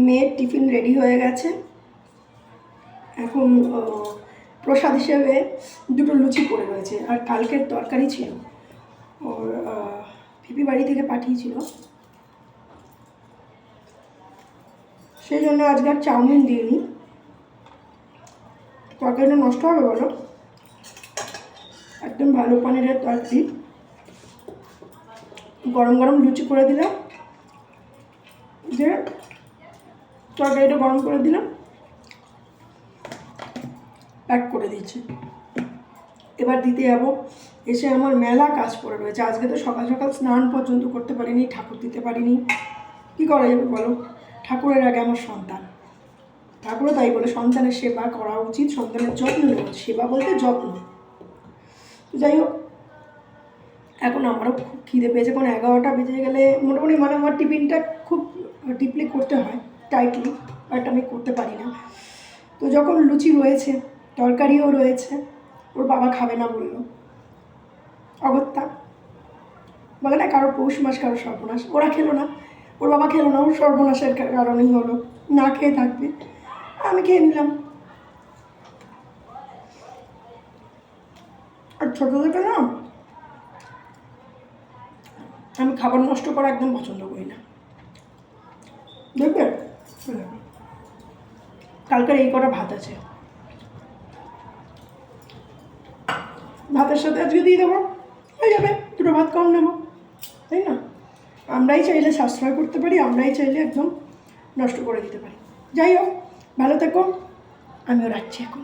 মেয়ের tiffin ready হয়ে গেছে। এখন প্রসাদ হিসেবে দুটো লুচি পড়ে রয়েছে, আর কালকের তরকারি ছিল, ওর পিপি বাড়ি থেকে পাঠিয়েছিল, সেই জন্য আজকে আর চাউমিন দিইনি। তরকারিটা নষ্ট হবে বলো? একদম ভালো পানিরের তরকারি, গরম গরম লুচি করে দিলাম, যে তরকারিটা গরম করে দিলাম, প্যাক করে দিচ্ছি। এবার দিতে যাবো, এসে আমার মেলা কাজ পড়ে রয়েছে। আজকে তো সকাল সকাল স্নান পর্যন্ত করতে পারিনি, ঠাকুর দিতে পারিনি। কী করা যাবে বলো? ঠাকুরের আগে আমার সন্তান, ঠাকুরও তাই বলে সন্তানের সেবা করা উচিত, সন্তানের যত্ন নেওয়া উচিত, সেবা বলতে যত্ন। তো যাই হোক, এখন আমারও খুব খিদে পেয়েছে, কারণ 11টা বেজে গেলে মোটামুটি মানে আমার টিফিনটা খুব ডিপলি করতে হয়, টাইটলি, বাট আমি করতে পারি না। তো যখন লুচি রয়েছে, তরকারিও রয়েছে, ওর বাবা খাবে না বললো, অগত্যা বলে না কারো পৌষ মাস কারো সর্বনাশ, ওরা খেলো না, ওর বাবা খেলো না, ওর সর্বনাশের কারণেই হলো, না খেয়ে থাকবে, আমি খেয়ে নিলাম। আর ছোটো থেকে না আমি খাবার নষ্ট করা একদম পছন্দ করি না, দেখবে কালকের এই কটা ভাত আছে, ভাতের সাথে আজকে দিয়ে দেবো, হয়ে যাবে, দুটো ভাত কম নেবো, তাই না? আমরাই চাইলে সাশ্রয় করতে পারি, আমরাই চাইলে একদম নষ্ট করে দিতে পারি। যাই হোক, ভালো থেকো, আমিও রাখছি এখন।